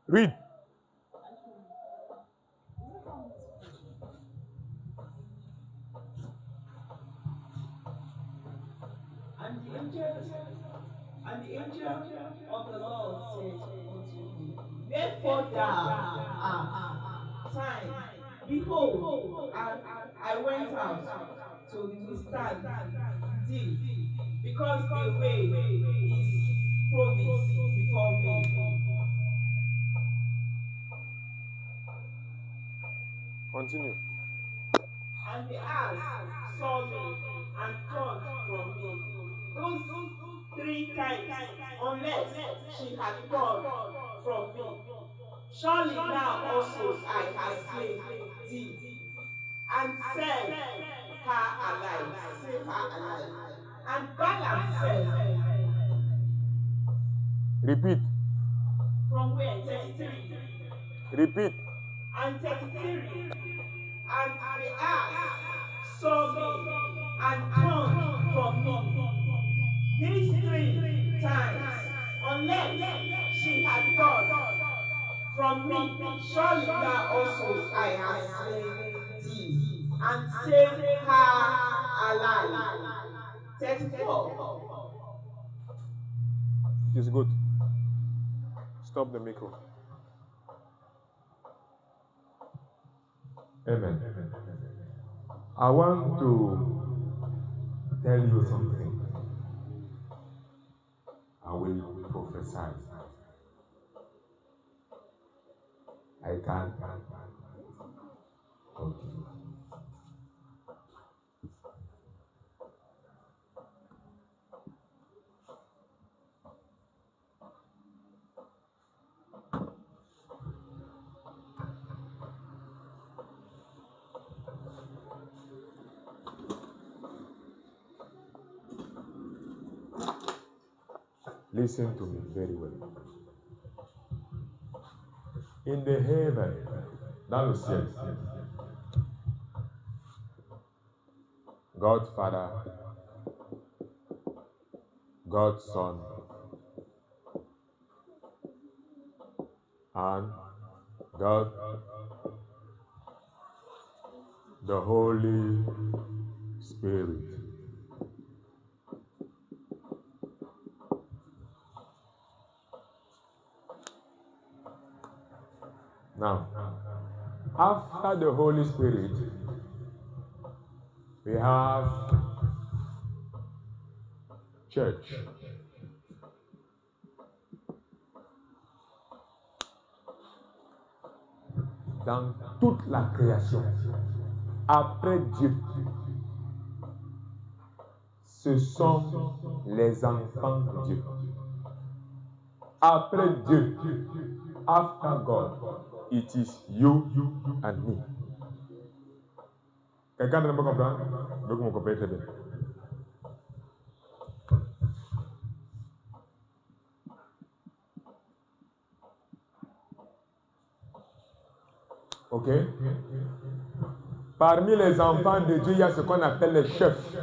Read. And the angel of the Lord said unto me, wherefore thou art signed, behold, I went out to withstand thee, because the way is promised before me. Continue. And the ass saw me and turned from me those 3 times, unless she had turned from me. Surely now also I have slain thee, and save her alive. Save her alive. And Balaam said, Repeat. from where? 33. Repeat. And 33. And the ass saw me and turned from me these 3 times, unless she had turned from me. Surely now also I have slain thee, and saved her alive. 34. It is good. Stop the micro. Amen. I want to tell you something. I will prophesy. I can. Okay. Listen to me very well. In the heaven, dans le ciel, God Father, God Son, and God the Holy Spirit. Now, after the Holy Spirit, we have church. Dans toute la création, après Dieu, ce sont les enfants de Dieu. Après Dieu, after God, it is you and me. Quelqu'un ne me comprend? Je veux que vous compreniez très bien. Ok? Parmi les enfants de Dieu, il y a ce qu'on appelle les chefs.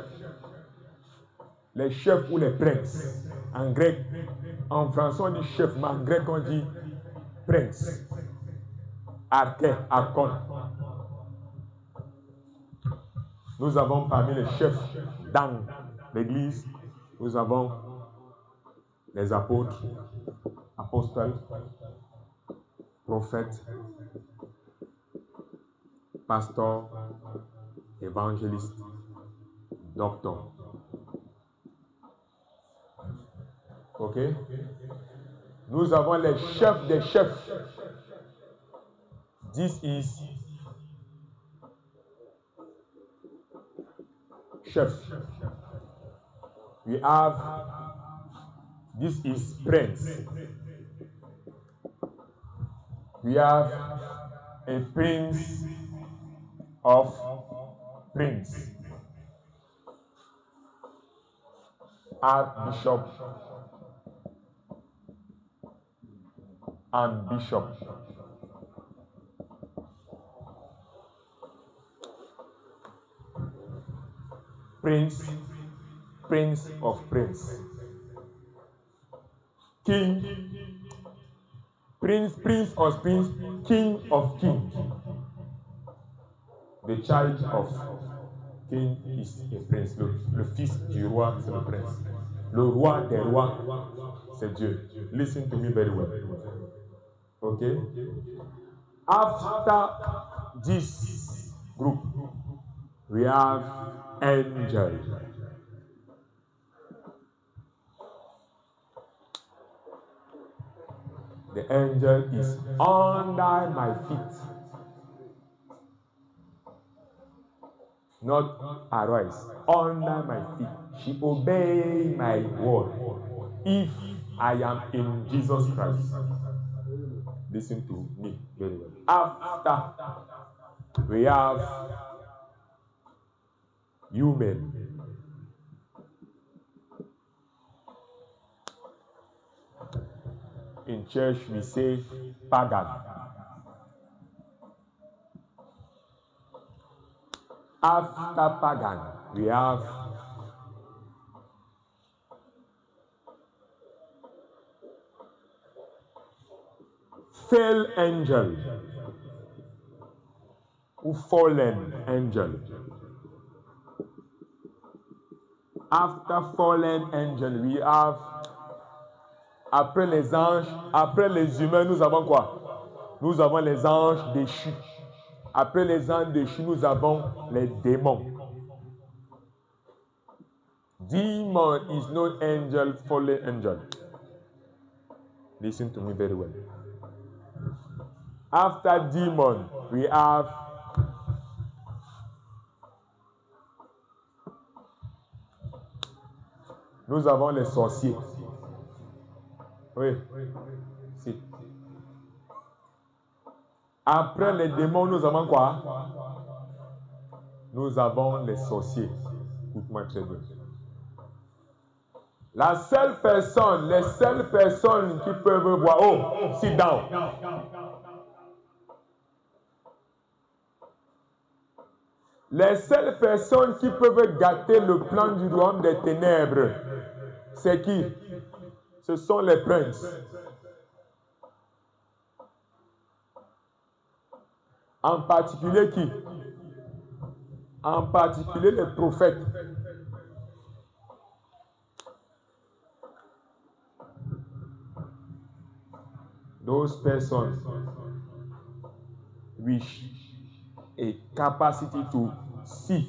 Les chefs ou les princes. En grec, en français on dit chef, mais en grec on dit prince. Arché, archon. Nous avons parmi les chefs dans l'église, nous avons les apôtres, apostles, prophètes, pasteurs, évangélistes, docteurs. Ok? Nous avons les chefs des chefs. This is chef. We have, this is prince. We have a prince of prince. Archbishop and bishop. Prince, prince of prince. King, prince of prince, king of king. The child of king is a prince. Le fils du roi, c'est le prince. Le roi des rois, c'est Dieu. Listen to me very well. Okay? After this group, we have angel. The angel is under my feet. Not arise, under my feet. She obey my word. If I am in Jesus Christ, listen to me very well. After we have human. In church we say pagan. After pagan, we have fell angel ou fallen angel. After fallen angel, we have, après les anges, après les humains, nous avons quoi? Nous avons les anges déchus. Après les anges déchus, nous avons les démons. Demon is not angel, fallen angel. Listen to me very well. After demon, we have nous avons les sorciers. Oui. Si. Après les démons, nous avons quoi? Nous avons les sorciers. Écoute-moi très bien. La seule personne, les seules personnes qui peuvent voir, oh, sit down. Les seules personnes qui peuvent gâter le plan du royaume des ténèbres, c'est qui? Ce sont les princes. En particulier qui? En particulier les prophètes. Those persons wish a capacity to see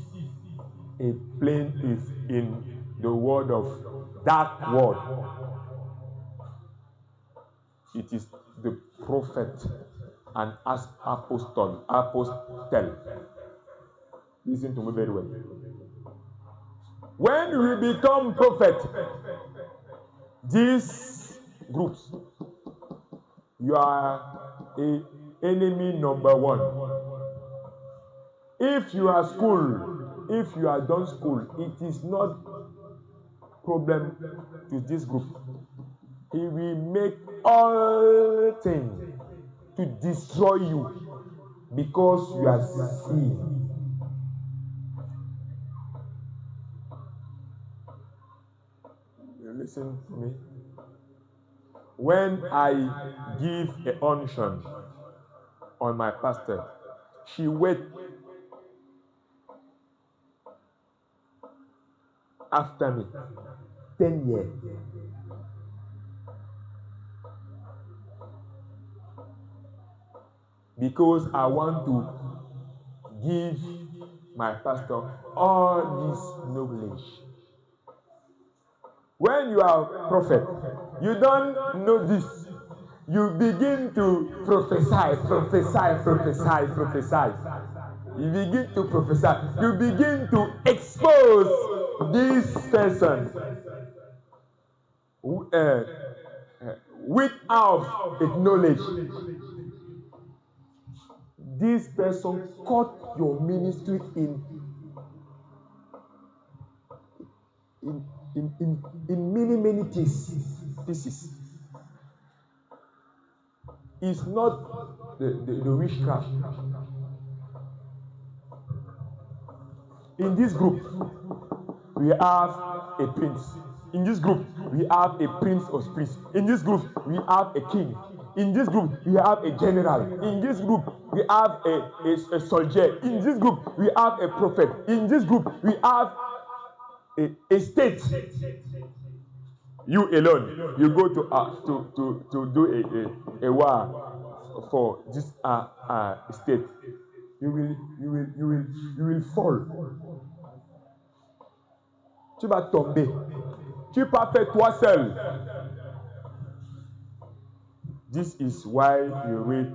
a plain is in the world of dark world. It is the prophet and as apostle. Listen to me very well. When we become prophet, these groups, you are a enemy number one. If you are school, if you are done school, it is not problem to this group. He will make all things to destroy you because you are seeing. You listen to me. When I give an unction on my pastor, she wait after me 10 years. Because I want to give my pastor all this knowledge. When you are a prophet, you don't know this. You begin to prophesy. You begin to prophesy. You begin to expose this person without knowledge. This person cut your ministry in many pieces. It's not the witchcraft. In this group, we have a prince. In this group, we have a prince of priests. In this group, we have a king. In this group, we have a general. In this group, we have a soldier. In this group, we have a prophet. In this group, we have a state. You alone, you go to do a war for this state. You will fall. Tu vas tomber. Tu peux pas faire toi seul. This is why you read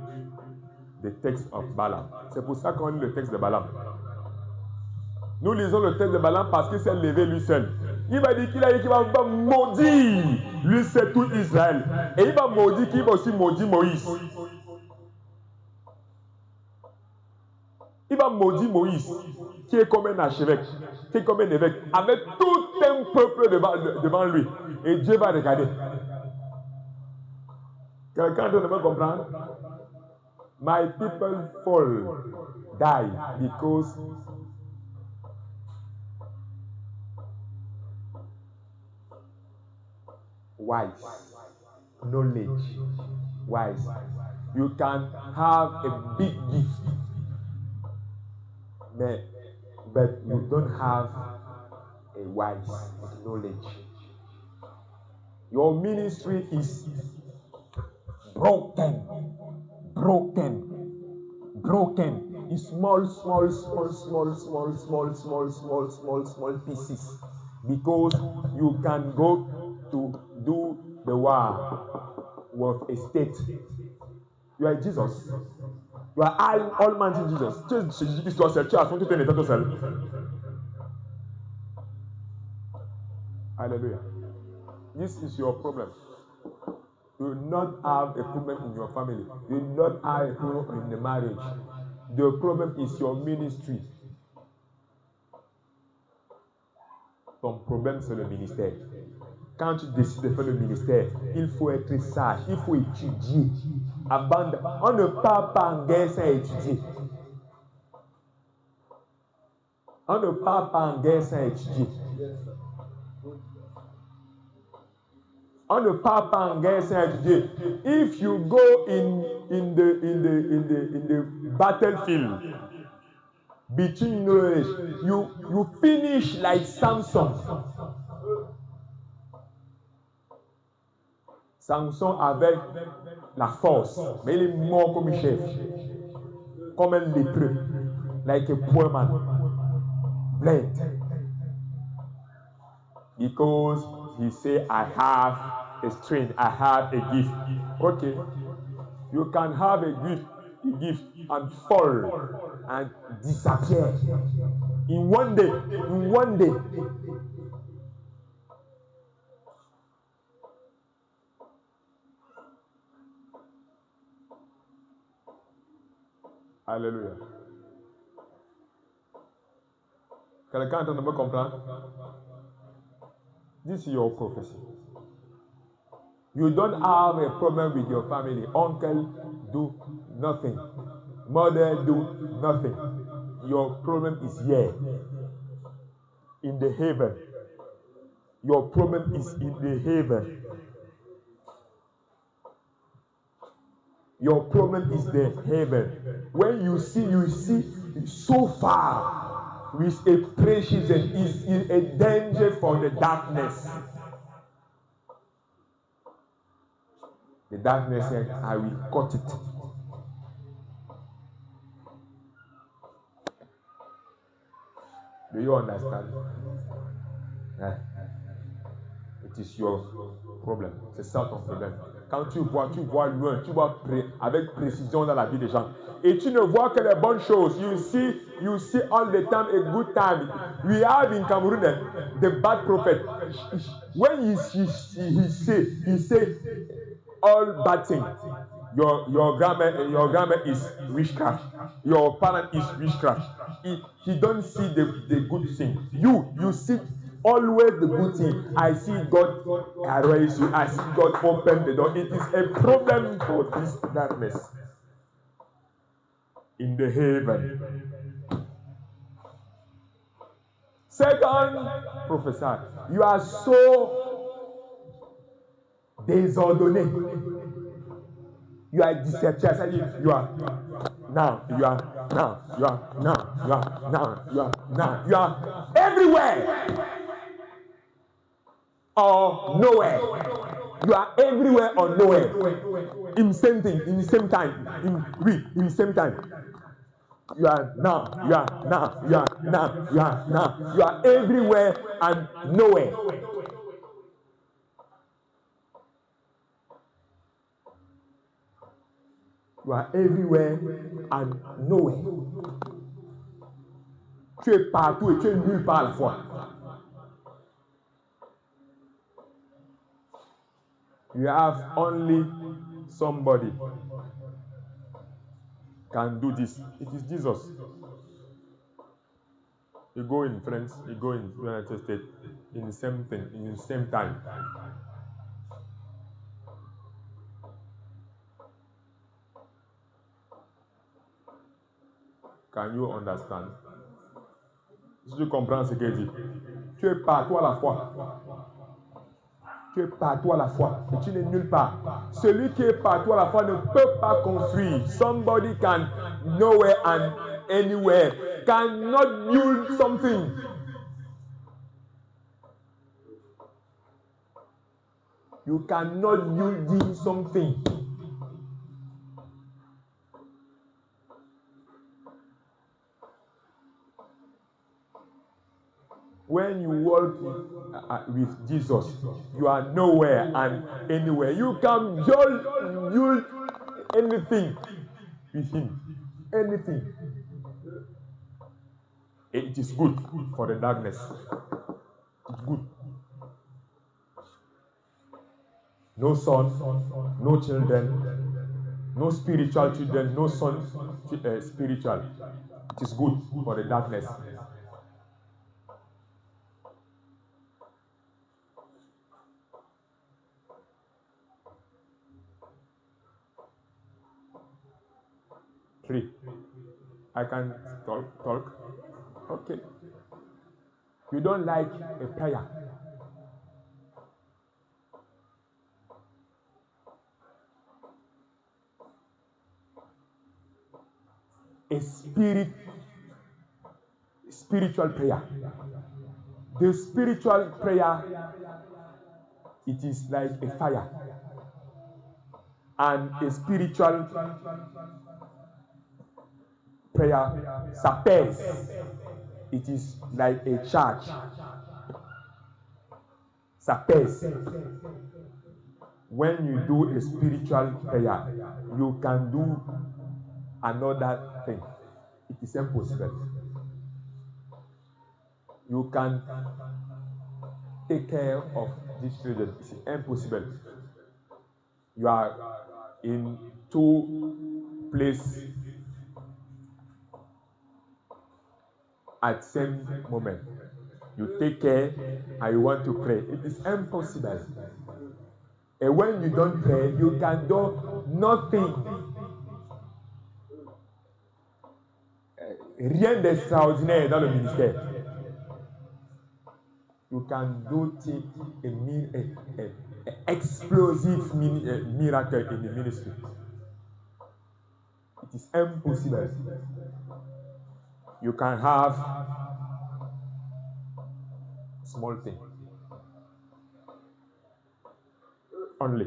the text of Balaam. C'est pour ça qu'on lit le texte de Balaam. Nous lisons le texte de Balaam parce qu'il s'est levé lui seul. Il va dire qu'il va maudire. Lui, c'est tout Israël. Et il va maudire qu'il va aussi maudire Moïse. Il va maudire Moïse, qui est comme un archevêque, qui est comme un évêque, avec tout un peuple devant lui. Et Dieu va regarder. Quelqu'un doit me comprendre? My people fall, die, because wise, knowledge, wise. You can have a big gift, but you don't have a wise knowledge. Your ministry is broken in small pieces, because you can go to do the war with a state. You are Jesus. You are Almighty Jesus. Hallelujah. This is your problem. You do not have a problem in your family. You do not have a problem in the marriage. The problem is your ministry. Ton problème, c'est le ministère. Quand tu décides de faire le ministère, il faut être sage, il faut étudier. On ne part pas en guerre sans étudier. On ne part pas en guerre sans étudier. On ne part pas en guerre sans étudier. If you go in the battlefield between knowledge, you finish like Samson. Samson avait la force, mais il est mort comme un chef, comme un lépreux, like a poor man, bled, because he said, I have a strength, I have a gift. Okay, you can have a gift and fall and disappear in one day. Alléluia. Quelqu'un est en train de me comprendre? This is your prophecy. You don't have a problem with your family. Uncle do nothing. Mother do nothing. Your problem is here. In the heaven. Your problem is in the heaven. Your problem is the heaven. When you see so far with a precious and is in a danger for the darkness. The darkness said, I will cut it. Do you understand? It is your problem. C'est ça ton problème. Quand tu vois loin, tu vois avec précision dans la vie des gens. Et tu ne vois que les bonnes choses. You see all the time a good time. We have in Cameroon the bad prophet. When he say all bad things. Your grandma is witchcraft. Your parent is witchcraft. He don't see the good thing. You see always the good thing. I see God arise you. I see God open the door. It is a problem for this darkness in the heaven. Second, Professor, you are so désordonné. You are disenchantment. You are now. You are now. You are now. You are now. You are now. You are everywhere or nowhere. You are everywhere or nowhere. In same thing. In the same time. In the same time. You are now. You are now. You are now. You are now. You are everywhere and nowhere. You are everywhere and nowhere. Tu es partout et tu es nulle part à la fois. You have only somebody can do this. It is Jesus. You go in France, you go in United States, in the same thing, in the same time. Can you understand? Si tu comprends ce qu'il dit, tu es partout à la fois. Tu es partout à la fois et tu n'es nulle part. Celui qui est partout à la fois ne peut pas construire. Somebody can nowhere and anywhere cannot build something. You cannot build something. When you walk with Jesus, you are nowhere and anywhere. You can build anything with Him. Anything. It is good for the darkness. It's good. No son, no children, no spiritual children, no son spiritual. It is good for the darkness. Three. I can talk. Okay. You don't like a prayer. A spiritual prayer. The spiritual prayer, it is like a fire. And a spiritual prayer, sapes, it is like a charge. Sapes. When you do a spiritual prayer, you can do another thing. It is impossible. You can take care of these children. It's impossible. You are in two places at same moment. You take care and you want to pray. It is impossible. And when you don't pray, you can do nothing. Rien d'extraordinaire dans le ministère. You can do an explosive miracle in the ministry. It is impossible. You can have small thing. Only.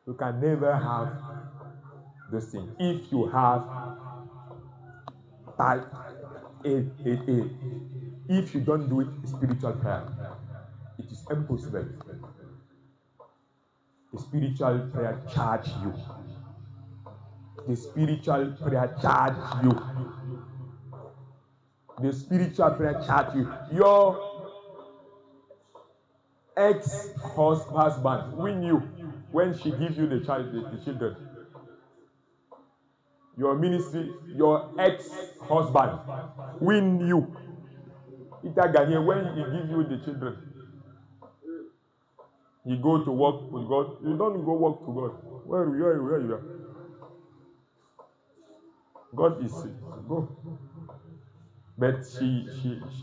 You can never have those things. If you have if you don't do it spiritual prayer, it is impossible. The spiritual prayer charge you. The spiritual prayer charge you. The spiritual prayer charge you. Your ex-husband win you when she gives you the children. Your ministry, your ex-husband win you. It a gagné when he gives you the children. You go to work with God. You don't go work to God. Where you are? God is go. But she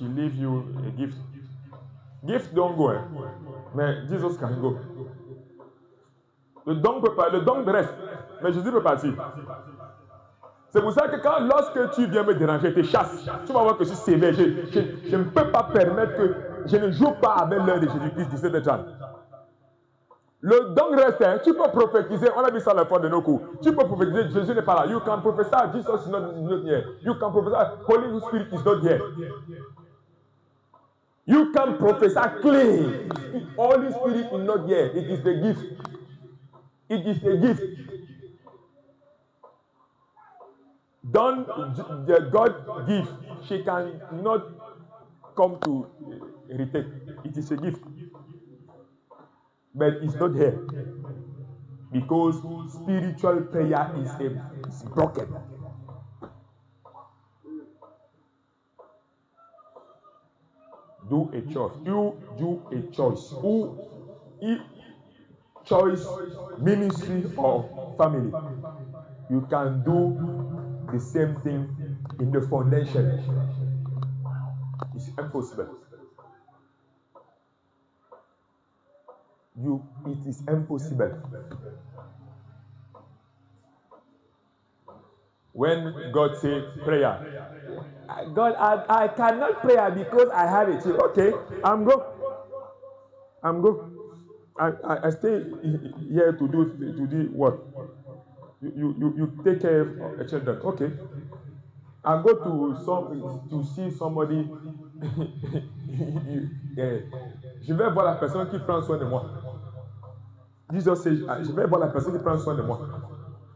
leave you a gift. Gift don't go. But Jesus can go. Le don reste. Mais Jésus peut partir. C'est pour ça que lorsque tu viens me déranger, te chasses, tu vas voir que je suis sévère. Je ne peux pas permettre que je ne joue pas avec l'heure de Jésus-Christ 17h30. Le don reste, hein. Tu peux prophétiser, on a vu ça à la fin de nos cours. Tu peux prophétiser, Jésus n'est pas là. You can prophesy, Jesus is not here. You can prophesy, Holy Spirit is not here. You can prophesy clean. Holy Spirit is not here. It is the gift. It is a gift. Don't God give. She cannot come to retake. It is a gift. But it's not here. Because spiritual prayer is broken. Do a choice. You do a choice. Choice, ministry or family. You can do the same thing in the foundation. It's impossible. It is impossible. When God says prayer, God, I cannot pray because I have it. Okay, I'm go. I stay here to do what? You take care of a children. Okay. I go to see somebody. Je vais voir la personne qui prend soin de moi. Jesus say, je vais voir la personne qui prend soin de moi.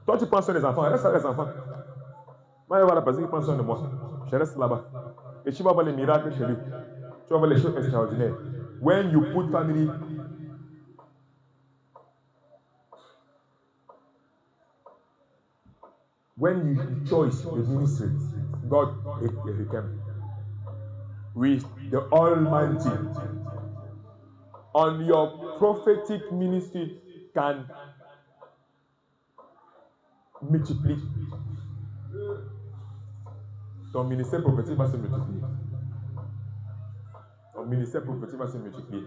Toi, tu prends soin des enfants, reste avec les enfants. Moi, je vais voir la personne qui prend soin de moi. Je reste là-bas. Et tu vas voir les miracles chez lui. Tu vas voir les choses extraordinaires. When you put family, when you choose the ministry, God became with the Almighty. On your prophetic ministry can multiplier. Ton ministère prophétique va se multiplier. Ton ministère prophétique va se multiplier.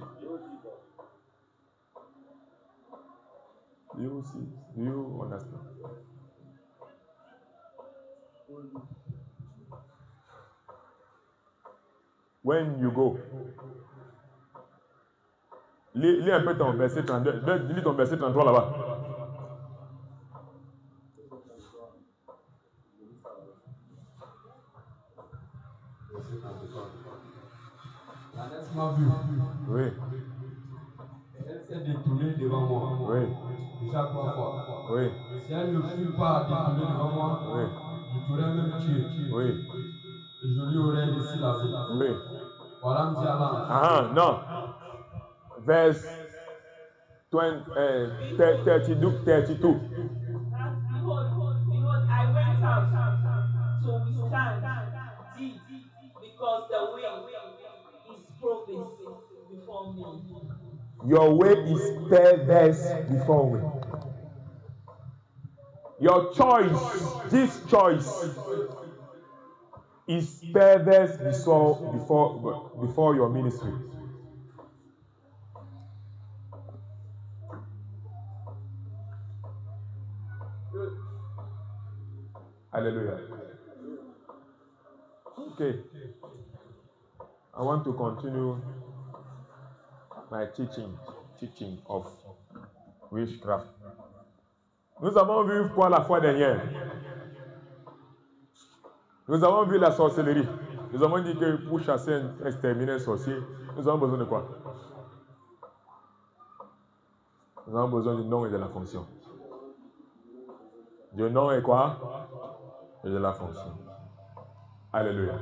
Do you see? Do you understand? When you go, lis un peu ton verset 32, lis ton verset 33 là-bas. La nef m'a vu. Oui. Et elle s'est détournée devant moi. Oui. Déjà 3 fois. Oui. Si elle ne fut pas détournée devant moi, Oui. je t'aurais même tué. Oui. Et je lui aurais laissé la vie. Oui. Voilà me dit à l'ange. Ah, non. Verse 32. Behold, I went out to withstand thee, because the way is progress before me. Your way is perverse before me. Your choice, this choice, is perverse before your ministry. Hallelujah. Okay. I want to continue my teaching of witchcraft. Nous avons vu pour la fois dernière. Nous avons vu la sorcellerie. Nous avons dit que pour chasser exterminer un sorcier, nous avons besoin de quoi? Nous avons besoin du nom et de la fonction. Du nom et quoi? Et de la fonction. Alléluia.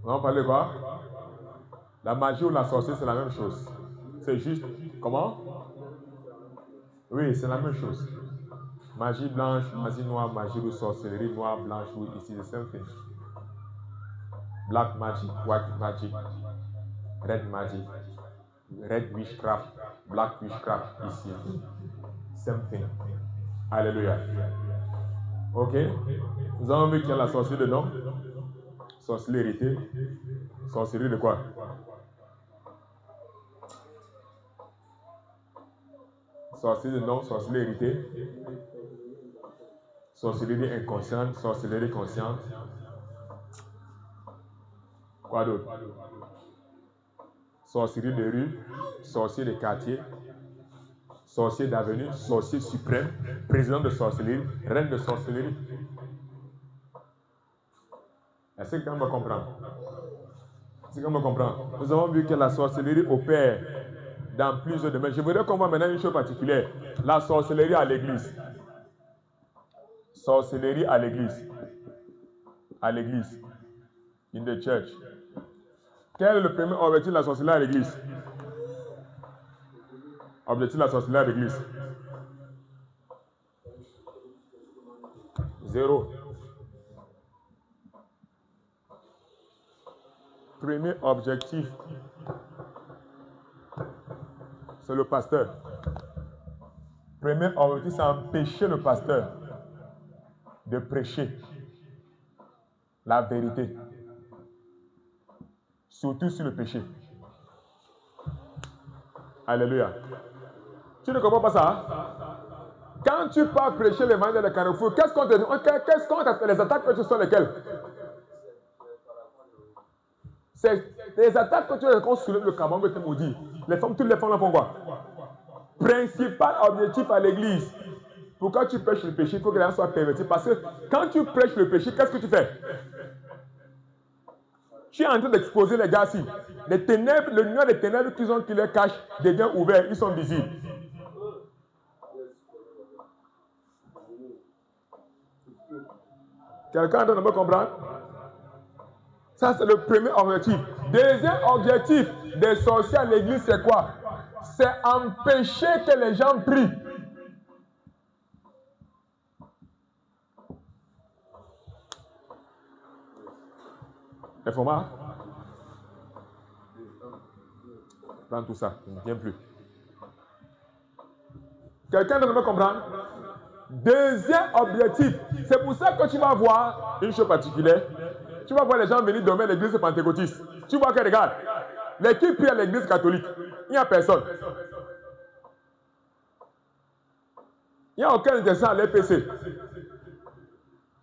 Nous allons parler de quoi? La magie ou la sorcellerie, c'est la même chose. C'est juste, comment? Oui, c'est la même chose. Magie blanche, magie noire, magie ou sorcellerie noire, blanche, oui, ici, the same thing. Black magic, white magic, red magic, red witchcraft, black witchcraft, ici. Same thing. Alléluia. Ok? Nous avons vu qu'il y a la sorcellerie de nom, sorcellerie, sorcellerie de quoi? sorcellerie de non, sorcellerie héritée, sorcellerie inconsciente, sorcellerie consciente. Quoi d'autre? Sorcellerie de rue, sorcier de quartier, sorcier d'avenue, sorcier suprême, président de sorcellerie, reine de sorcellerie. Est-ce que quelqu'un me comprend? Est-ce que quelqu'un me comprend? Nous avons vu que la sorcellerie opère dans plusieurs domaines. Je voudrais qu'on voit maintenant une chose particulière. La sorcellerie à l'église. Sorcellerie à l'église. À l'église. In the church. Quel est le premier objectif de la sorcellerie à l'église? Objectif de la sorcellerie à l'église. 0. Premier objectif, c'est le pasteur. Premier objectif, c'est empêcher le pasteur de prêcher la vérité, surtout sur le péché. Alléluia. Tu ne comprends pas ça? Hein? Quand tu pars prêcher l'évangile de Carrefour, qu'est-ce qu'on te dit? Les attaques que tu sont lesquelles? C'est les attaques que tu as qu'on soulève le caban que tu maudis. Les femmes, toutes les femmes là font quoi? Principal objectif à l'église. Pourquoi tu prêches le péché? Il faut que les gens soient pervertis. Parce que quand tu prêches le péché, qu'est-ce que tu fais? Tu es en train d'exposer les gars ici. Les ténèbres, le nuage des ténèbres qui les cachent devient ouvert. Ils sont visibles. Quelqu'un est en train de me comprendre? Ça, c'est le premier objectif. Deuxième objectif des sorciers à l'église, c'est quoi? C'est empêcher que les gens prient. Les formats? Prends tout ça, je ne viens plus. Quelqu'un doit me comprendre? Deuxième objectif, c'est pour ça que tu vas voir une chose particulière. Tu vas voir les gens venir dormir à l'église pentecôtiste. Tu vois que, regarde, l'équipe prie à l'église catholique. Il n'y a personne. Il n'y a aucun intéressant à l'EPC.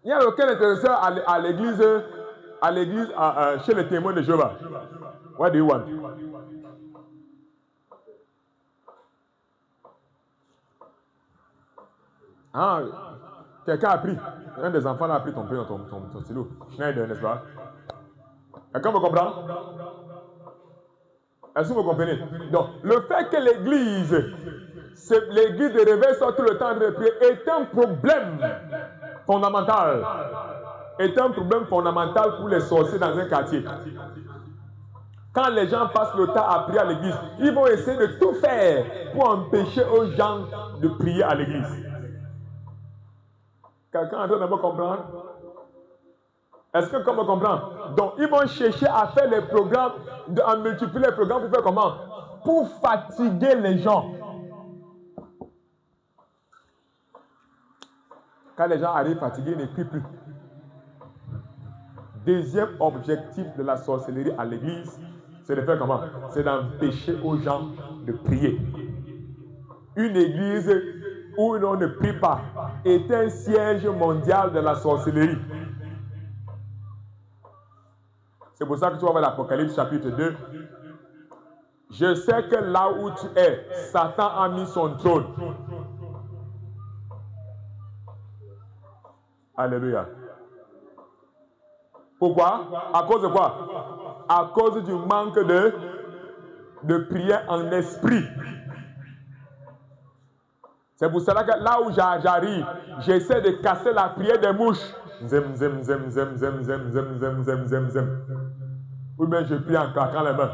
Il n'y a aucun intéressant à l'église, chez les témoins de Jéhovah. What do you want? Ah, quelqu'un a pris. Un des enfants a pris ton stylo. Schneider, n'est-ce pas? Quelqu'un me comprend? Est-ce que vous comprenez? Donc, le fait que l'église de réveil soit tout le temps de prier est un problème fondamental. Est un problème fondamental pour les sorciers dans un quartier. Quand les gens passent le temps à prier à l'église, ils vont essayer de tout faire pour empêcher aux gens de prier à l'église. Quelqu'un est en train de me comprendre? Est-ce que quelqu'un me comprend? Donc, ils vont chercher à faire les programmes, à multiplier les programmes pour faire comment? Pour fatiguer les gens. Quand les gens arrivent fatigués, ils ne prient plus. Deuxième objectif de la sorcellerie à l'église, c'est de faire comment? C'est d'empêcher aux gens de prier. Une église où l'on ne prie pas est un siège mondial de la sorcellerie. C'est pour ça que tu vas voir l'Apocalypse chapitre 2. Je sais que là où tu es, Satan a mis son trône. Alléluia. Pourquoi? À cause de quoi? À cause du manque de prière en esprit. C'est pour cela que là où j'arrive, j'essaie de casser la prière des mouches. Zem, zem, zem, zem, zem, zem, zem, zem, zem, zem, zem. Ou bien je prie en claquant les mains.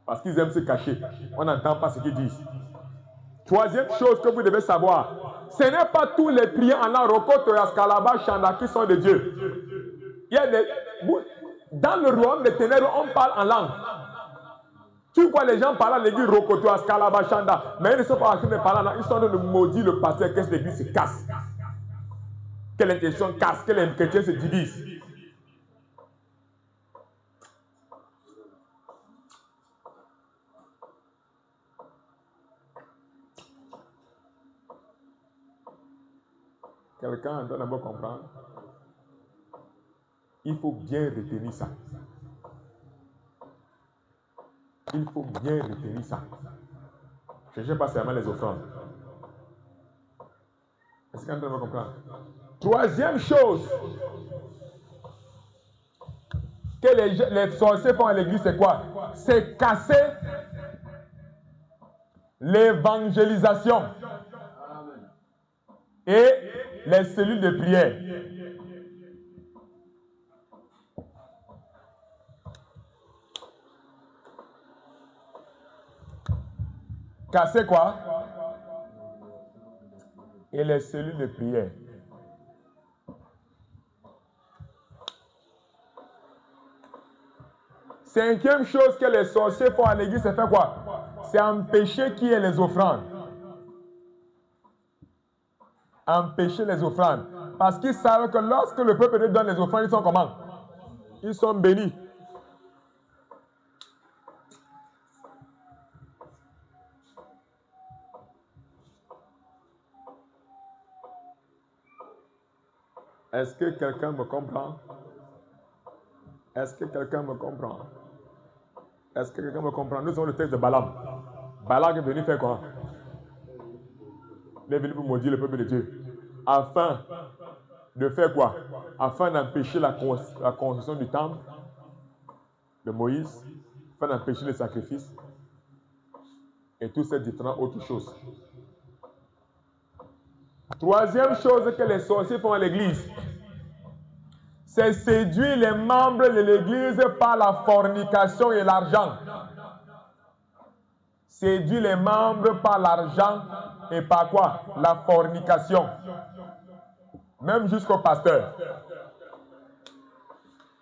Parce qu'ils aiment se cacher. On n'entend pas ce qu'ils disent. Troisième chose que vous devez savoir, ce n'est pas tous les prières en langue rokoto et askalaba chanda qui sont de Dieu. Il y a dans le royaume des ténèbres, on parle en langue. Tu vois les gens parler à l'église rokoto askalaba chanda, mais ils ne sont pas en train de parler en langue. Ils sont en train de maudire le pasteur que l'église se casse. Que l'intention casse, que les chrétiens se divisent. Quelqu'un doit d'abord comprendre. Il faut bien retenir ça. Il faut bien retenir ça. Je ne cherche pas seulement les offrandes. Est-ce qu'on doit comprendre? Troisième chose que les sorciers font à l'église, c'est quoi? C'est casser l'évangélisation et les cellules de prière. Casser quoi? Et les cellules de prière. Cinquième chose que les sorciers font à l'église, c'est faire quoi? C'est empêcher qu'il y ait les offrandes. Empêcher les offrandes. Parce qu'ils savent que lorsque le peuple de Dieu donne les offrandes, ils sont comment? Ils sont bénis. Est-ce que quelqu'un me comprend? Est-ce que quelqu'un me comprend? Est-ce que quelqu'un me comprend? Nous avons le texte de Balaam. Balaam est venu faire quoi? Il est venu pour maudire le peuple de Dieu. Afin de faire quoi? Afin d'empêcher la construction du temple de Moïse, afin d'empêcher les sacrifices et toutes ces différentes autres choses. Troisième chose que les sorciers font à l'église, c'est séduire les membres de l'église par la fornication et l'argent. Séduire les membres par l'argent et par quoi? La fornication. Même jusqu'au pasteur.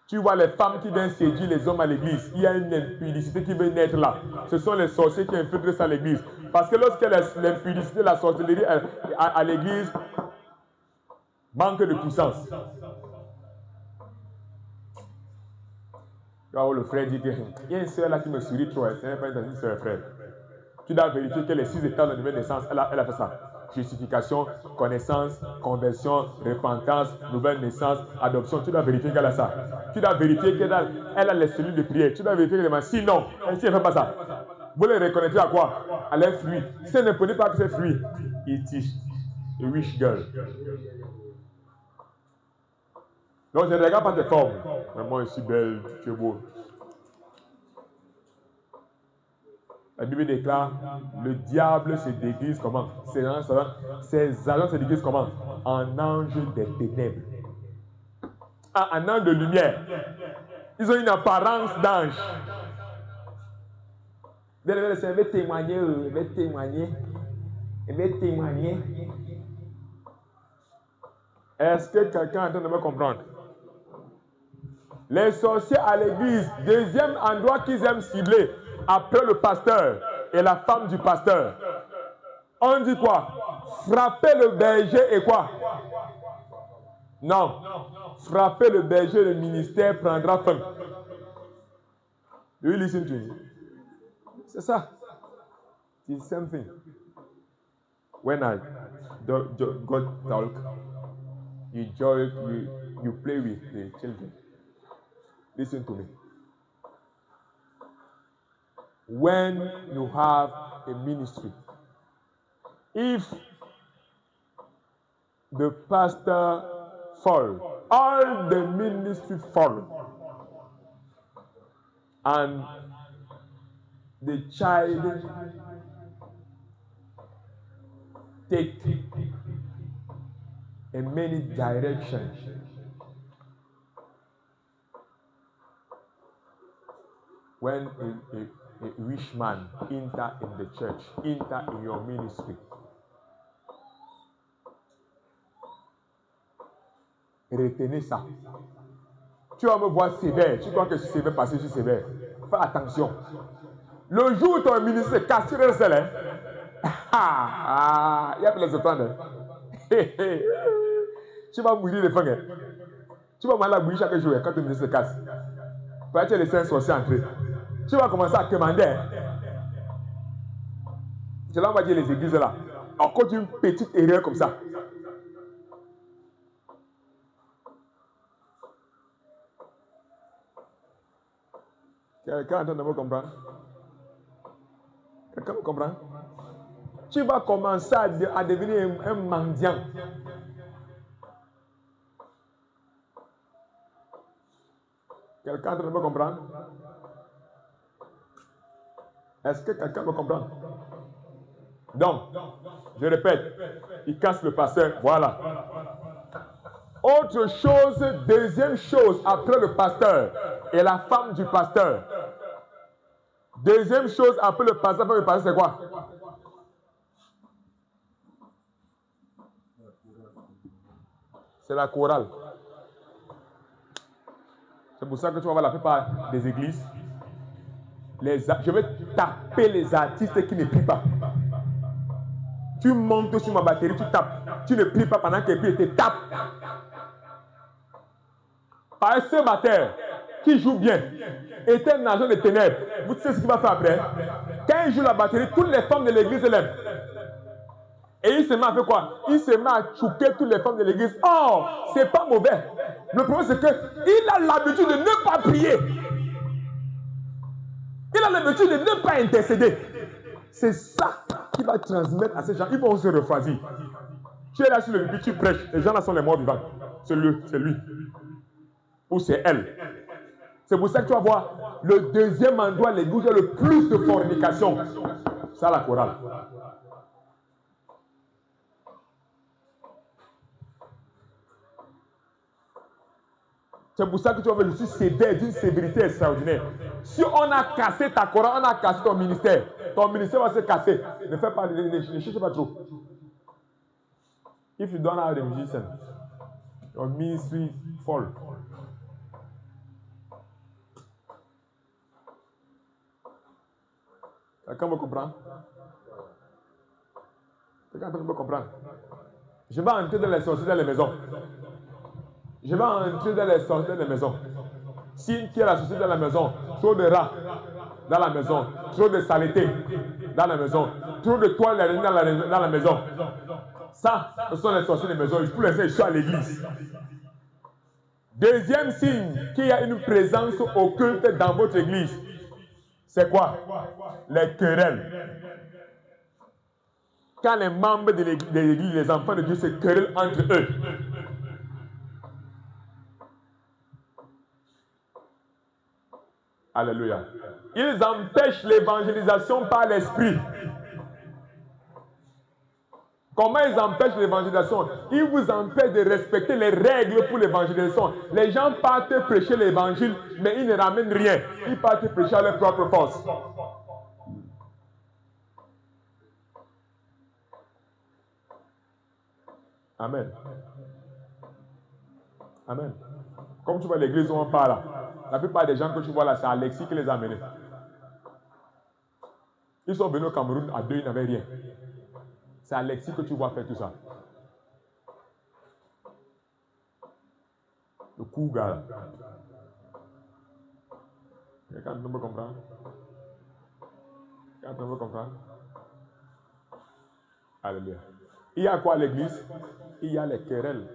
Tu vois les femmes qui viennent séduire les hommes à l'église. Il y a une impudicité qui veut naître là. Ce sont les sorciers qui infiltrent ça à l'église. Parce que lorsque l'impudicité, la sorcellerie à l'église manque de puissance. Oh, le frère dit qu'il y a une soeur là qui me sourit trop. Ce n'est pas une soeur, frère. Tu dois vérifier que les 6 états de la nouvelle naissance, elle a fait ça. Justification, connaissance, conversion, repentance, nouvelle naissance, adoption. Tu dois vérifier qu'elle a ça. Tu dois vérifier qu'elle a les cellules de prière. Tu dois vérifier qu'elle a. Sinon, si elle ne fait pas ça, vous les reconnaissez à quoi? À leurs fruits. Si elle ne connaît pas que ces fruits, it is a wish girl. Donc, je ne regarde pas tes formes. Mais moi, je suis belle, tu es beau. La Bible déclare, le diable se déguise comment? Ses agents se déguisent comment? En ange des ténèbres. Ah, en ange de lumière. Ils ont une apparence d'ange. Bien, il va témoigner, il va témoigner. Il va témoigner. Est-ce que quelqu'un est en train de me comprendre? Les sorciers à l'église, deuxième endroit qu'ils aiment cibler, après le pasteur et la femme du pasteur. On dit quoi? Frapper le berger et quoi? Non. Frapper le berger, le ministère prendra fin. Do you listen to me? C'est ça. It's the same thing. When God talk, you play with the children. Listen to me. When you have a ministry, if the pastor falls, all the ministry fall, and the child take in many directions. When a rich man enter in the church, enter in your ministry, retenez ça. Tu vas me voir sévère, tu crois que je suis sévère parce que je suis sévère. Fais attention. Le jour où ton ministre est cassé dans le salaire, il y a plus de se prendre. Tu vas mourir de faim. Tu vas mal bouillir chaque jour quand ton ministre se casse. Peut-être que les saints sorciers entrés. Tu vas commencer à commander. C'est là on va dire les églises là. Encore une petite erreur comme ça. Quelqu'un est en train de me comprendre? Quelqu'un me comprend? Tu vas commencer à devenir un mendiant. Quelqu'un est en train de me comprendre? Est-ce que quelqu'un me comprend? Donc, je répète, il casse le pasteur, voilà. Autre chose, deuxième chose après le pasteur et la femme du pasteur. Deuxième chose après le pasteur, c'est quoi? C'est la chorale. C'est pour ça que tu vas voir la plupart des églises. Je vais taper les artistes qui ne prient pas. Tu montes sur ma batterie, tu tapes. Tu ne pries pas pendant qu'elle prie et te tape. Par ce batteur qui joue bien est un agent de ténèbres. Vous savez ce qu'il va faire après? Quand il joue la batterie, toutes les femmes de l'église l'aiment. Et il se met à faire quoi? Il se met à chouquer toutes les femmes de l'église. Oh, c'est pas mauvais. Le problème, c'est qu'il a l'habitude de ne pas prier. Il a l'habitude de ne pas intercéder. C'est ça qui va transmettre à ces gens. Ils vont se refroidir. Tu es là sur le pupitre, tu prêches. Les gens là sont les morts vivants. C'est lui. Ou c'est elle. C'est pour ça que tu vas voir le deuxième endroit, l'église où il y a le plus de fornication. C'est la chorale. C'est pour ça que tu vas voir, je suis sévère, d'une sévérité extraordinaire. Si on a cassé ta chorale, on a cassé ton ministère va se casser. Ne fais pas, ne cherche pas trop. If you don't have the musician, your ministry fall. Quelqu'un me comprend? Quelqu'un peut me comprendre? Je vais entrer dans les sorciers dans les maisons. Je vais entrer dans les sorciers dans les maisons. Si tu es la société dans la maison, trop de rats dans la maison, trop de saleté dans la maison, trop de toiles dans la maison. Ça, ce sont les sorciers des maisons. Pour les échouer à l'église. Deuxième signe qu'il y a une présence occulte dans votre église, c'est quoi? Les querelles. Quand les membres de l'église, les enfants de Dieu se querellent entre eux. Alléluia. Ils empêchent l'évangélisation par l'esprit. Comment ils empêchent l'évangélisation? Ils vous empêchent de respecter les règles pour l'évangélisation. Les gens partent prêcher l'évangile, mais ils ne ramènent rien. Ils partent prêcher à leur propre force. Amen. Amen. Comme tu vois l'église où on parle là, la plupart des gens que tu vois là, c'est Alexis qui les a amenés. Ils sont venus au Cameroun à deux, ils n'avaient rien. C'est Alexis que tu vois faire tout ça. Le Cougar. Quelqu'un ne me comprend? Quelqu'un ne me comprend? Alléluia. Il y a quoi à l'église? Il y a les querelles.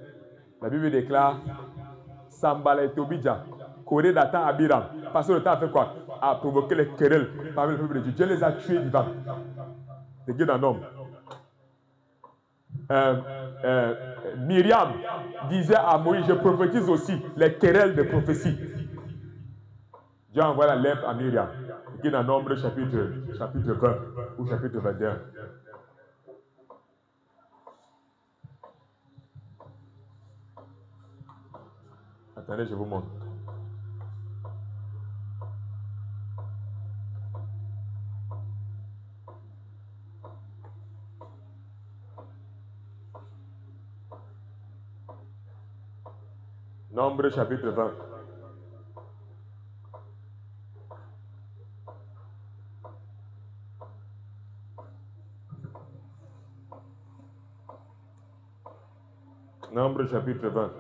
La Bible déclare Sambala et Tobidja, Corée d'Atan Abiram. Parce que le temps a fait quoi? A provoqué les querelles parmi le peuple de Dieu. Dieu les a tués vivants. C'est Dieu d'un homme. Myriam disait à Moïse, je prophétise aussi les querelles de prophétie. Dieu envoie la lèpre à Myriam. Qui est dans Nombre chapitre 20 ou chapitre 21. Attendez, je vous montre. Nombre chapitre 20. Nombre chapitre 20.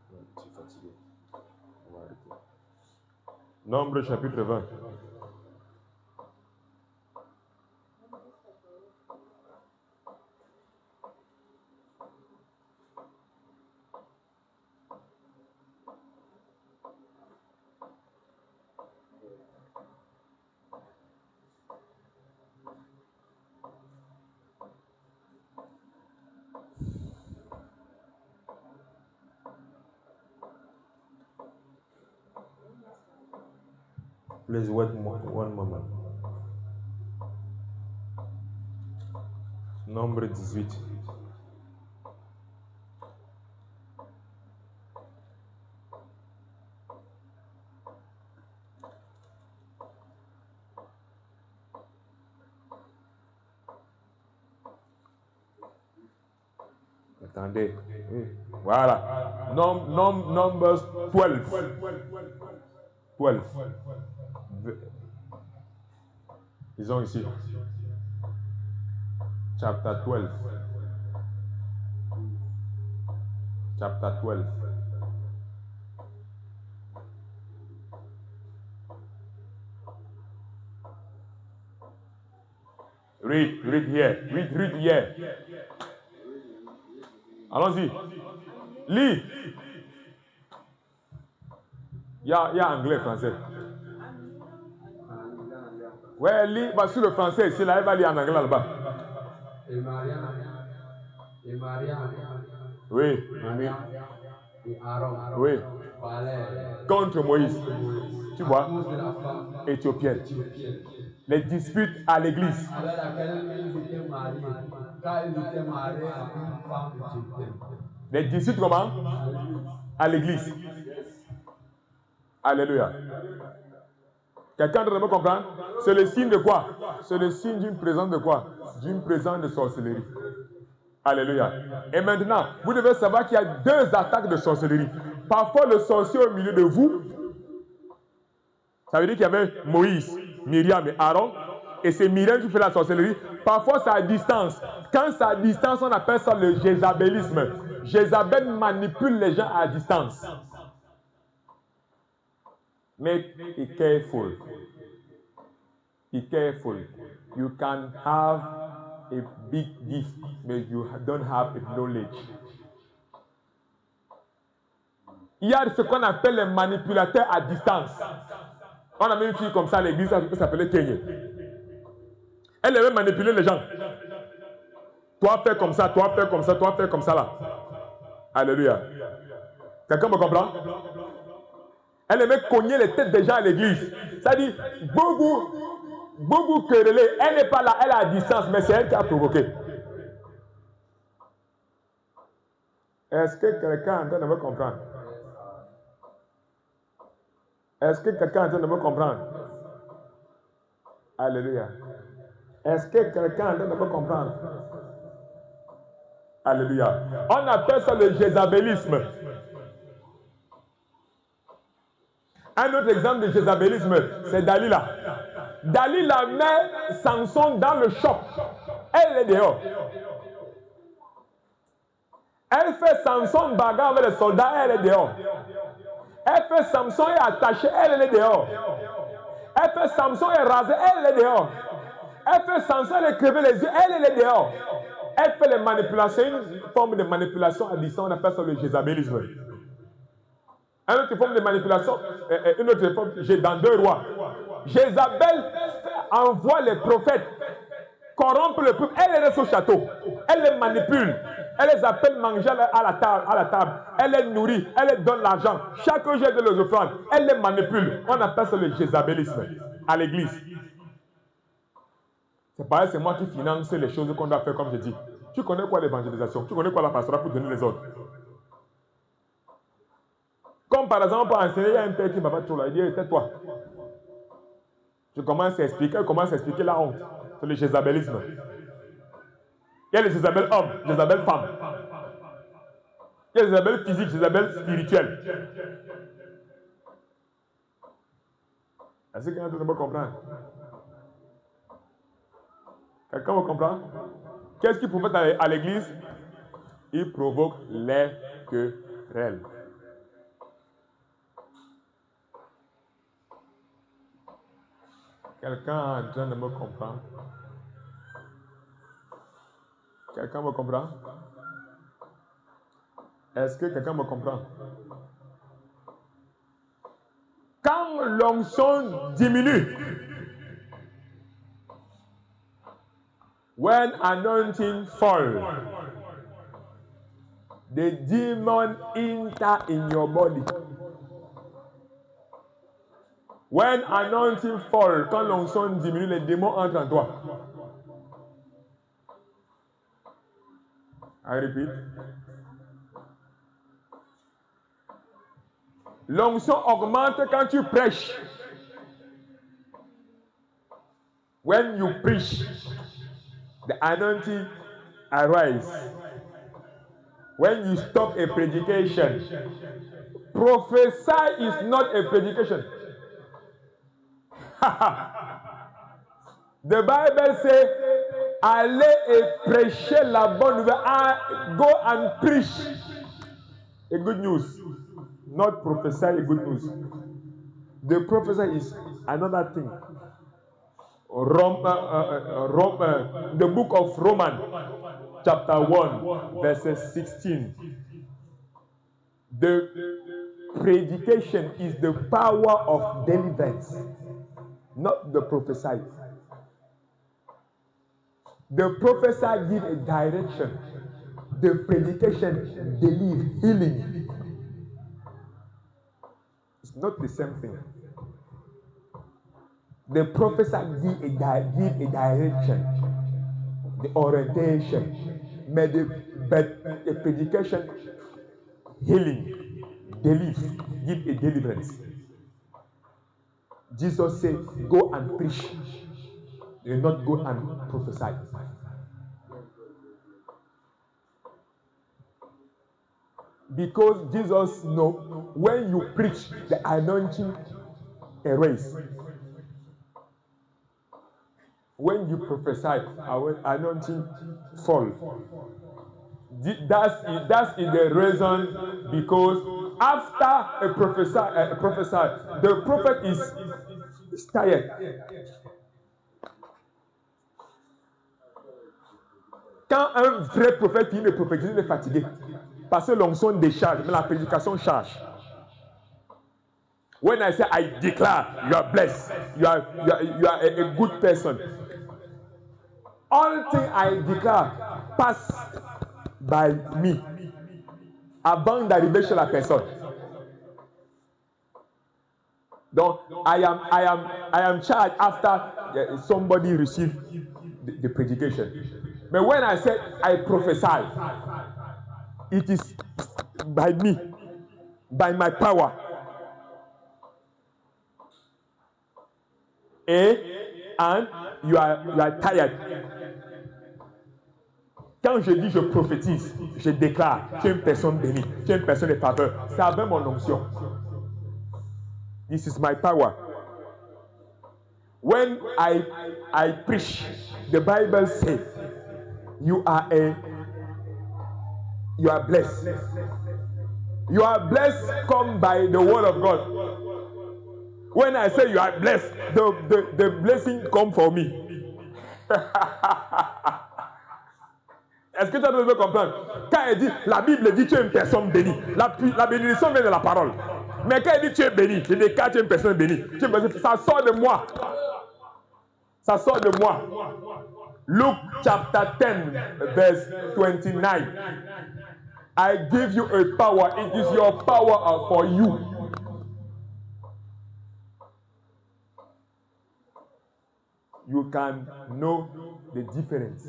Je suis fatigué. On va arrêter. Nombre chapitre 20. Please wait one moment. Nombre 18. Attendez. Oui. Voilà. Numbers 12. 12. Ils ont ici. Chapter 12. Chapter 12. Read here. Read here. Allons-y. Lis. Il y a anglais, français. Ouais, lis. Bah, sur le français, ici, là, il va lire en anglais là-bas. Et Maria. Oui. Et Aaron. Oui. Contre Moïse. Tu vois? Éthiopienne. Les disputes à l'église. Avec laquelle ils étaient mariés. Quand ils étaient mariés à une femme éthiopienne. Les disputes comment? À l'église. Alléluia. Quelqu'un doit me comprendre? C'est le signe de quoi? C'est le signe d'une présence de quoi? D'une présence de sorcellerie. Alléluia. Et maintenant, vous devez savoir qu'il y a deux attaques de sorcellerie. Parfois, le sorcier au milieu de vous, ça veut dire qu'il y avait Moïse, Myriam et Aaron, et c'est Myriam qui fait la sorcellerie. Parfois, c'est à distance. Quand c'est à distance, on appelle ça le jézabélisme. Jézabel manipule les gens à distance. Mais be careful. Be careful. You can have a big gift, but you don't have a knowledge. Il y a ce qu'on appelle les manipulateurs à distance. On a même une fille comme ça à l'église, elle s'appelait Kenya. Elle aimait manipuler les gens. Toi, fais comme ça, toi, fais comme ça, toi, fais comme ça là. Alléluia. Quelqu'un me comprend? Elle aimait cogner les têtes des gens à l'église. Ça dit, Boubou querellé, elle n'est pas là, elle est à distance, mais c'est elle qui a provoqué. Est-ce que quelqu'un est en train de me comprendre? Est-ce que quelqu'un est en train de me comprendre? Alléluia. Est-ce que quelqu'un est en train de me comprendre? Alléluia. On appelle ça le jézabélisme. Un autre exemple de jézabélisme, c'est Dalila. Dalila met Samson dans le choc. Elle est dehors. Elle fait Samson bagarre avec les soldats, elle est dehors. Elle fait Samson est attaché, elle est dehors. Elle fait Samson est rasé, elle est dehors. Elle fait Samson est crevé les yeux, elle est dehors. Elle fait les manipulations, une forme de manipulation à distance, on appelle ça le jézabélisme. Une autre forme de manipulation, une autre forme, j'ai dans 2 Rois. Jézabel envoie les prophètes corrompre le peuple. Elle reste au château. Elle les manipule. Elle les appelle manger à la table. Elle les nourrit. Elle les donne l'argent. Chaque jour, j'ai de leurs offrandes. Elle les manipule. On appelle ça le jézabélisme à l'église. C'est pareil, c'est moi qui finance les choses qu'on doit faire, comme je dis. Tu connais quoi l'évangélisation? Tu connais quoi la pastorale pour donner les ordres? Comme par exemple, pour enseigner, il y a un père qui m'a pas trop là. Il dit, tais-toi. Je commence à expliquer, la honte. C'est le jézabélisme. Il y a les Jézabel hommes, Jézabel femmes. Il y a les Jézabel physiques, Jézabel spirituelles. Est-ce que quelqu'un peut me comprendre? Quelqu'un me comprend? Qu'est-ce qui provoque à l'église? Il provoque les querelles. Quelqu'un est en train de me comprendre? Quelqu'un me comprend? Est-ce que quelqu'un me comprend? Quand l'onction diminue, when anointing falls, the demon enter in your body. When anointing fall, quand l'onction diminue, les démons entrent en toi. I repeat. L'onction augmente quand tu prêches. When you preach, the anointing arises. When you stop a predication, prophesy is not a predication. The Bible says, allez et prêchez la bonne nouvelle. Go and preach a good news, not prophesy a good news. The prophesy is another thing. The book of Romans, chapter 1, verses 16. The predication is the power of deliverance, not the prophesy. The prophesy give a direction. The predication deliver healing. It's not the same thing. The prophesy give a direction, the orientation, but the predication healing, deliver, give a deliverance. Jesus said, "Go and preach, do not go and prophesy." Because Jesus knows when you preach, the anointing erases. When you prophesy, anointing fall. That's the reason, because after a prophesy, the prophet is tired. Quand un vrai prophète finit de prophétiser, il est fatigué. Parce que l'onction décharge, mais la prédication charge. When I say I declare, you are blessed, you are a good person. All things I declare pass by me avant d'arriver chez la personne. Donc, I am charged after somebody received the predication. But when I say I prophesy, it is by me, by my power. And you are tired. Quand je dis je prophétise, je déclare, tu es une personne bénie, tu es une personne de faveur. C'est avec mon onction. This is my power. When I preach, the Bible says, you are blessed. You are blessed come by the word of God. When I say you are blessed, the blessing come for me. Est-ce que tu as besoin de comprendre? Quand elle dit, la Bible dit tu es une personne bénie. La bénédiction vient de la parole. Mais quand elle dit tu es béni, je déclare tu es une personne bénie. Ça sort de moi. Ça sort de moi. Luke chapter 10, verse 29. I give you a power. It is your power for you. You can know the difference.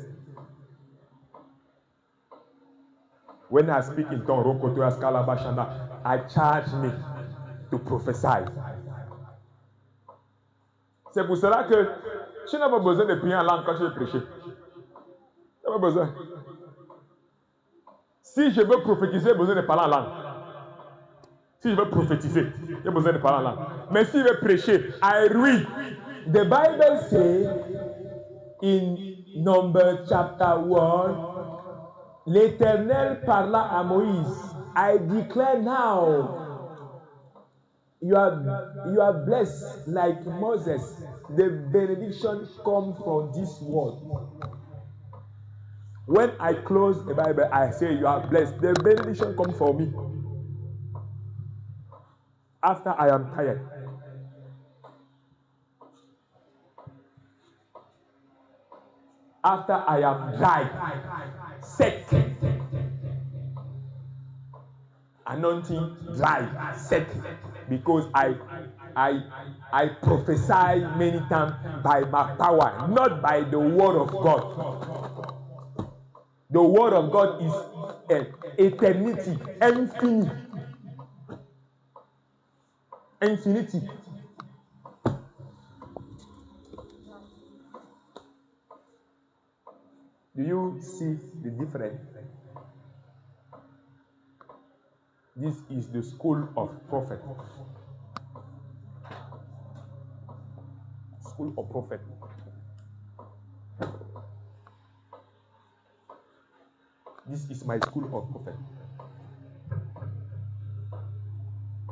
When I speak in tongues, I charge me to prophesy. C'est pour cela que tu n'as pas besoin de prier en langue quand tu veux prêcher. Tu n'as pas besoin. Si je veux prophétiser, j'ai besoin de parler en langue. Si je veux prophétiser, j'ai besoin de parler en langue. Mais si je veux prêcher, I read. The Bible says in Numbers chapter 1, l'Éternel parla à Moïse. I declare now, you are blessed like Moses. The benediction comes from this word. When I close the Bible, I say you are blessed. The benediction comes for me. After I am tired. After I am dry, sick. Anointing dry, sick, because I I prophesy many times by my power, not by the word of God. The word of God is eternity, infinity. Infinity. Do you see the difference? This is the school of prophet. School of prophet. This is my school of prophet.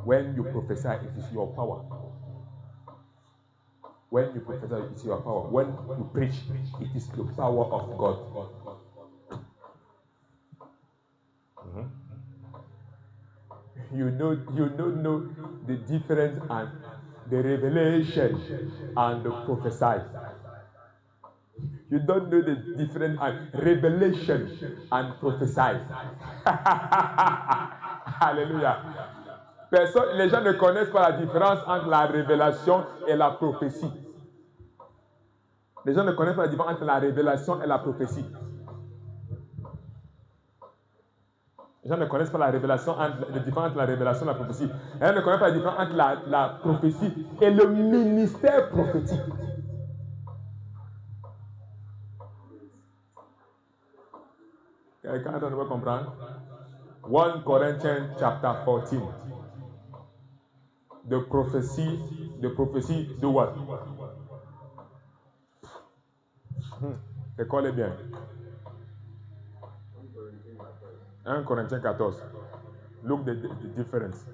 When you prophesy, it is your power. When you prophesy, it is your power. When you preach, it is the power of God. Mm-hmm. You don't know the difference and the revelation and the prophesy. You don't know the difference and revelation and prophesy. Alléluia. Les gens ne connaissent pas la différence entre la révélation et la prophétie. Les gens ne connaissent pas la différence entre la révélation et la prophétie. Les gens ne connaissent pas la différence entre la révélation et la prophétie. Les gens ne connaissent pas la différence entre la prophétie et le ministère prophétique. Quelqu'un ne peut comprendre? 1 Corinthians chapter 14. The prophecy do what? Écoutez bien. 1 Corinthiens 14. Look the difference.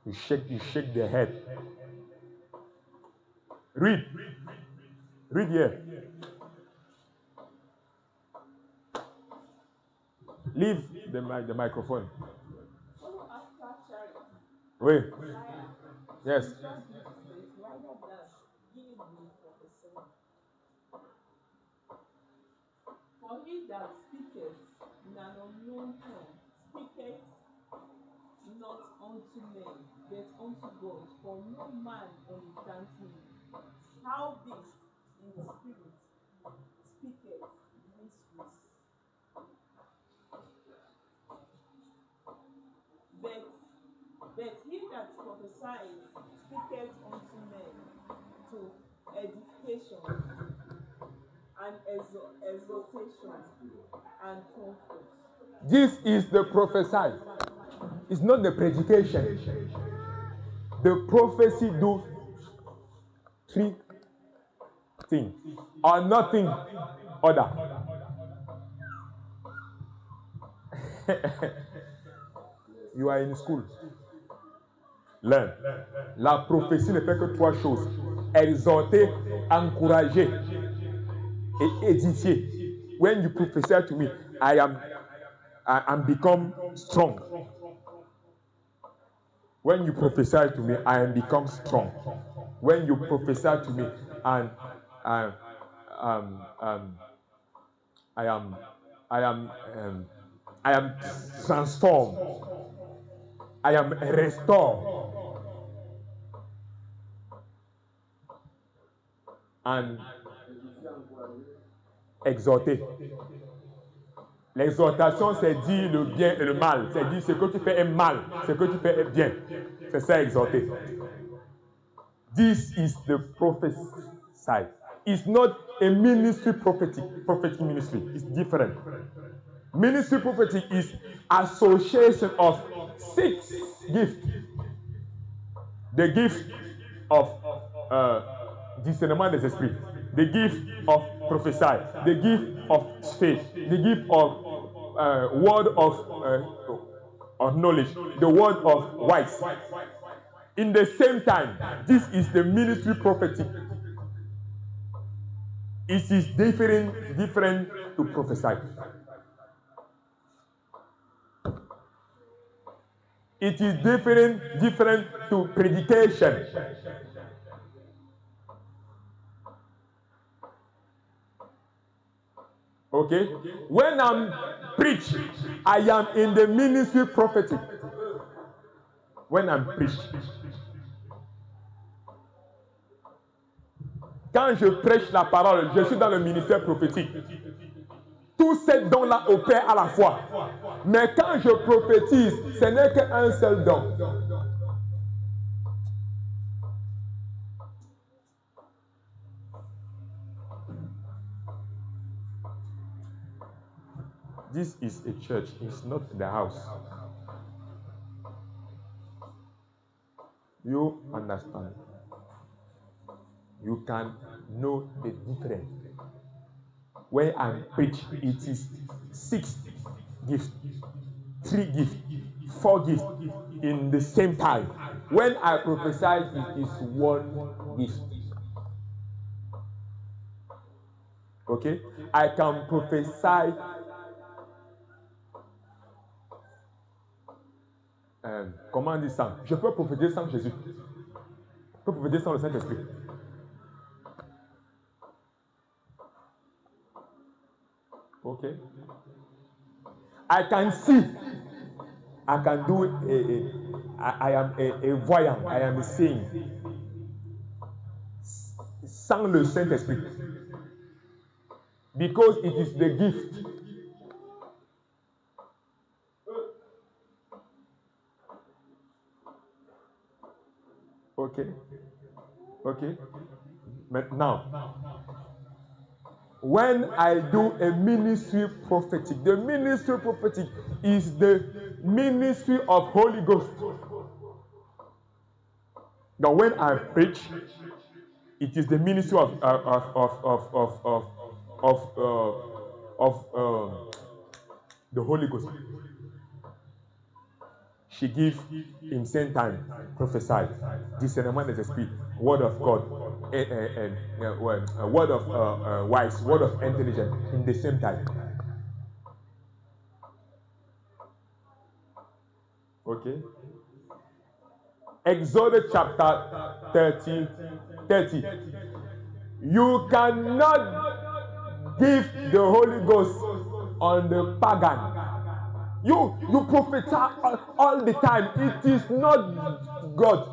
You shake the head. Read here. Leave the microphone. Follow after charity. Oui. Yes. Rather than give me prophecy. For he that speaketh in an unknown tongue speaketh not unto men, but unto God, for no man understands him. How this in the spirit speaketh mysteries. But he that prophesies speaketh unto men to edification and exhortation and comfort. This is the prophesy. It's not the predication. The prophecy do three things or nothing other. You are in school. Learn. La prophétie ne fait que trois choses. Exhorter, encourager et édifier. When you prophesy to me, I am become strong. When you prophesy to me, I am become strong. When you prophesy to me, and I am transformed. I am restored. And exhorté. L'exhortation, c'est dire le bien et le mal. C'est dire ce que tu fais est mal, ce que tu fais est bien. C'est ça, exhorter. This is the prophecy side. It's not a ministry prophetic ministry. It's different. Ministry prophetic is association of 6 gifts. The gift of discernement des esprits, the gift of prophesy, the gift of faith, the gift of word of knowledge, the word of wise. In the same time, this is the ministry prophetic. It is different to prophesy. It is different to predication. Okay? When I'm preaching, I am in the ministry prophetic. When I'm preaching. Quand je prêche la parole, je suis dans le ministère prophétique. Tous ces dons-là opèrent à la fois. Mais quand je prophétise, ce n'est qu'un seul don. This is a church, it's not the house. You understand? You can know the difference. When I preach, it is 6 gifts, 3 gifts, 4 gifts in the same time. When I prophesy, it is 1 gift. Okay? I can prophesy comment on dit ça? Je peux prophétiser sans Jésus. Je peux prophétiser sans le Saint-Esprit. Okay. I can see. I can do I am a voyant. I am seeing. Sans le Saint-Esprit. Because it is the gift. Okay. Okay. Maintenant, when I do a ministry prophetic, the ministry prophetic is the ministry of Holy Ghost. Now, when I preach, it is the ministry of the Holy Ghost. She give in same time, prophesy, discernment of the Spirit, word of God, word of wise, word of intelligence in the same time. Okay. Exodus chapter 30. You cannot give the Holy Ghost on the pagan. You prophesy all the time. It is not God.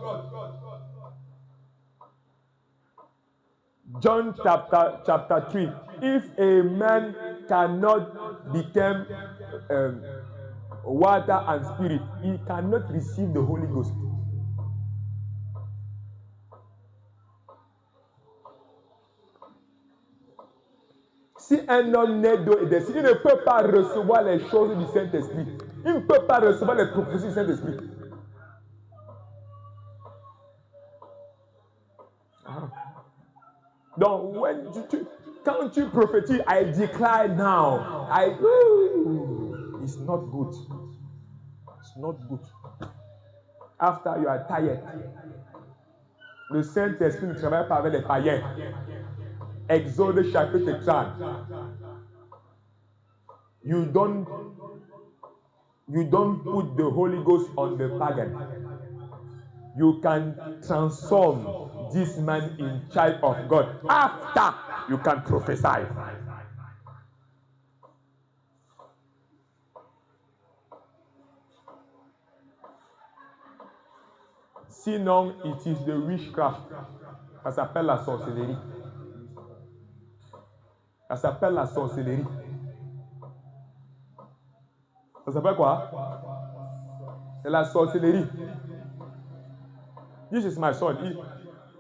John chapter 3. If a man cannot become water and spirit, he cannot receive the Holy Ghost. Si un homme naît d'eau et d'esprit, il ne peut pas recevoir les choses du Saint-Esprit. Il ne peut pas recevoir les prophéties du Saint-Esprit. Donc, quand tu prophétises, I declare now. It's not good. It's not good. After you are tired, le Saint-Esprit ne travaille pas avec les païens. Exode chapitre 30. You don't put the Holy Ghost on the pagan. You can transform this man in child of God after you can prophesy. Sinon, it is the witchcraft. Ça s'appelle la sorcellerie. Ça s'appelle la sorcellerie. Ça s'appelle quoi? C'est la sorcellerie. This is my son.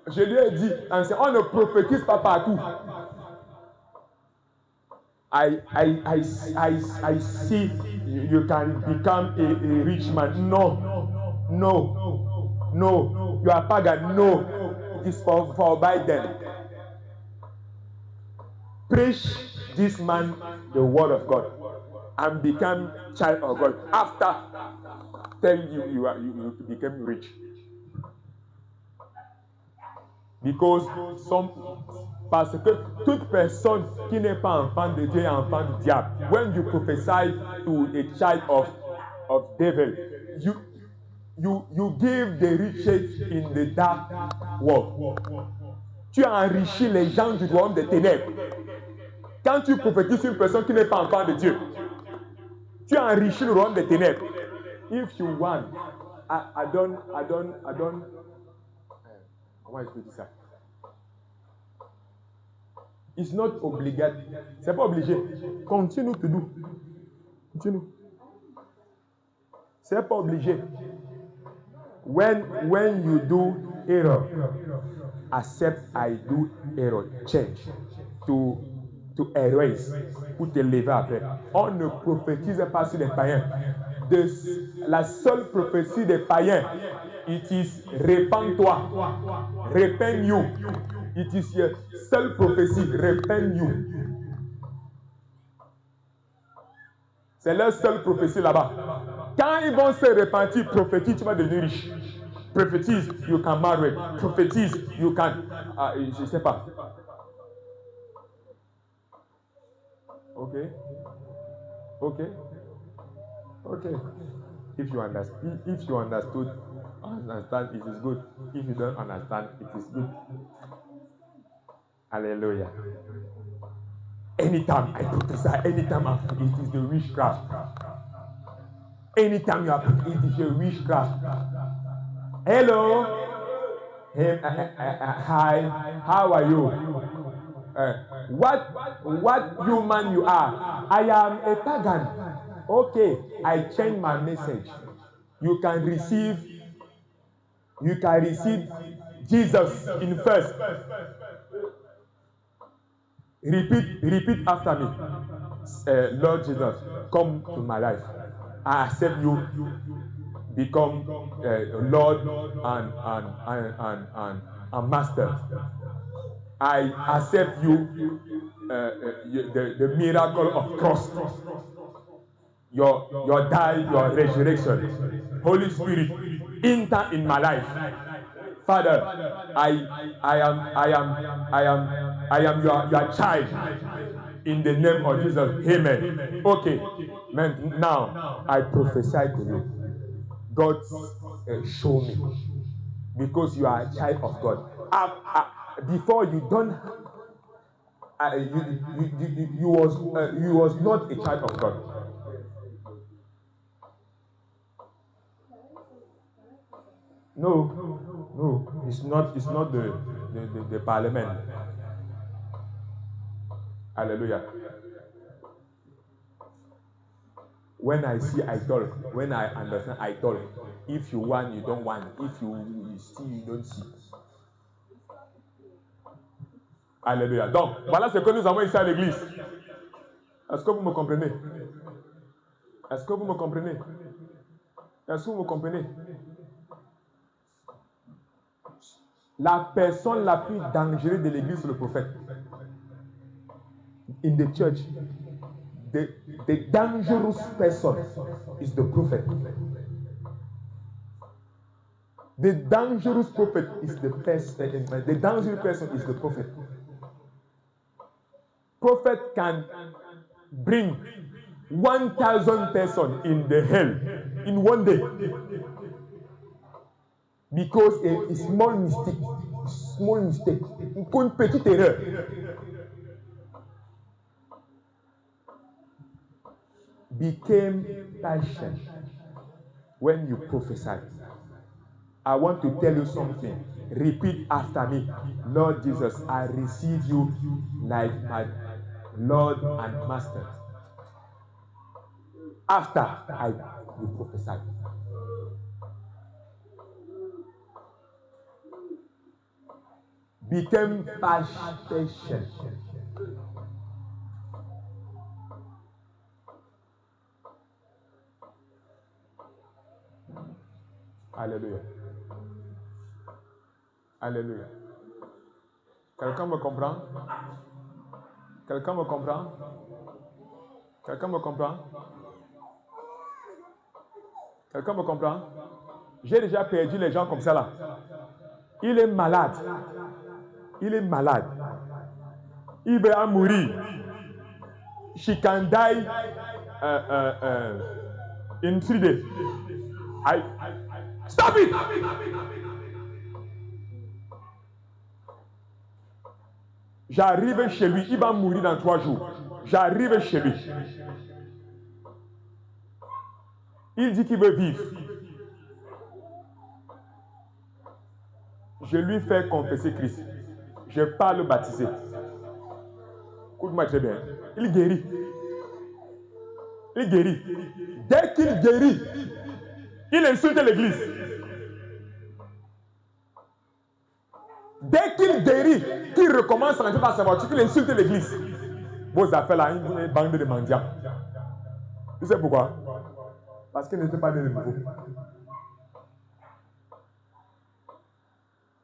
Je lui ai dit, on ne prophétise pas partout. I see you can become a rich man. No. You are pagan. No. It is for Biden. Preach this man the word of God and become child of God. After telling you become rich. Parce que toute personne qui n'est pas enfant de Dieu est enfant du diable. When you prophesy to a child of devil, you give the riches in the dark world. Tu enrichis les gens du royaume des ténèbres. Quand tu prophétises une personne qui n'est pas enfant de Dieu, tu enrichis le royaume des ténèbres. If you want, Comment expliquer ça? It's not obligated. C'est pas obligé. Continue to do. Continue. C'est pas obligé. When you do error, accept I do error. Change. To erase. Pour te lever après. On ne prophétise pas sur les païens. La seule prophétie des païens, it is repens-toi. Repent you. It is your seule prophétie. Repent you. C'est leur seule prophétie là-bas. Quand ils vont se repentir, prophétise, tu vas devenir riche. Prophétise, you can marry. Prophétise, you can. Je ne sais pas. Okay. If you understand, it is good. If you don't understand, it is good. Hallelujah. Anytime I prophesy, anytime it is the witchcraft. Anytime you are, it is a witchcraft. Hello. Hi. How are you? What human you are? I am a pagan. Okay, I change my message. You can receive Jesus in first. Repeat after me. Lord Jesus, come to my life. I accept you. Become Lord and Master. I accept you. The miracle of cross. Your death, your resurrection. Holy Spirit, enter in my life. Father, I am your child. In the name of Jesus, amen. Okay, man, now I prophesy to you. God, show me, because you are a child of God. Before you don't, you was not a child of God. No, it's not the parliament. Hallelujah. When I see, I talk. When I understand, I talk. If you want, you don't want. If you see, you don't see. Alléluia. Donc, voilà ce que nous avons ici à l'église. Est-ce que vous me comprenez? Est-ce que vous me comprenez? Est-ce que vous me comprenez? La personne la plus dangereuse de l'église, c'est le prophète. In the church, the dangerous person is the prophet. The dangerous prophet is the dangerous person is the prophet. Prophet can bring 1,000 persons in the hell in one day, because a small mistake, une petite erreur. Became passion when you prophesy. I want to tell you something. Repeat after me. Lord Jesus, I receive you like my Lord and Master. After you prophesy. Became patient. Alléluia. Alléluia. Quelqu'un me comprend? Quelqu'un me comprend? Quelqu'un me comprend? Quelqu'un me comprend? J'ai déjà perdu les gens comme ça là. Il est malade. Il est malade. Il va mourir. She can die in 3 days. Stop it! J'arrive chez lui, il va mourir dans 3 jours. J'arrive chez lui. Il dit qu'il veut vivre. je lui fais confesser Christ. Je pars le baptiser. Écoute-moi très bien. Il guérit. Il guérit. Dès qu'il guérit, il insulte l'église. Dès qu'il guérit, qu'il recommence à entrer dans sa voiture, qu'il insulte l'église. Vos affaires là, une bande de mendiants. Tu sais pourquoi? Parce qu'il n'était pas né de nouveau.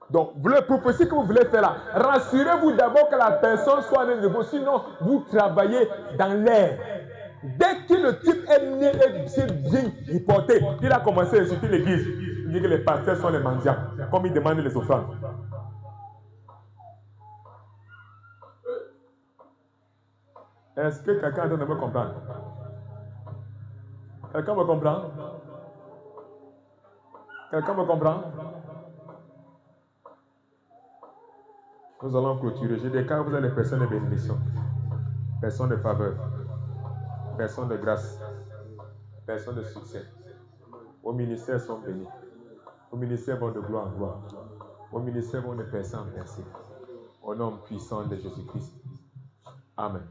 Donc, le prophétie que vous voulez faire là, rassurez-vous d'abord que la personne soit née de nouveau. Sinon, vous travaillez dans l'air. Dès que le type est né et c'est bien reporté, il a commencé à insulter l'église. Il dit que les pasteurs sont les mendiants, comme ils demandent les offrandes. Est-ce que quelqu'un est en train de me comprendre? Quelqu'un me comprend? Quelqu'un me comprend? Nous allons clôturer. Je déclare que vous êtes des personnes de bénédiction, personnes de faveur, personnes de grâce, personnes de succès. Vos ministères sont bénis. Vos ministères vont de gloire en gloire. Vos ministères vont de percée en percée. Au nom puissant de Jésus-Christ. Amen.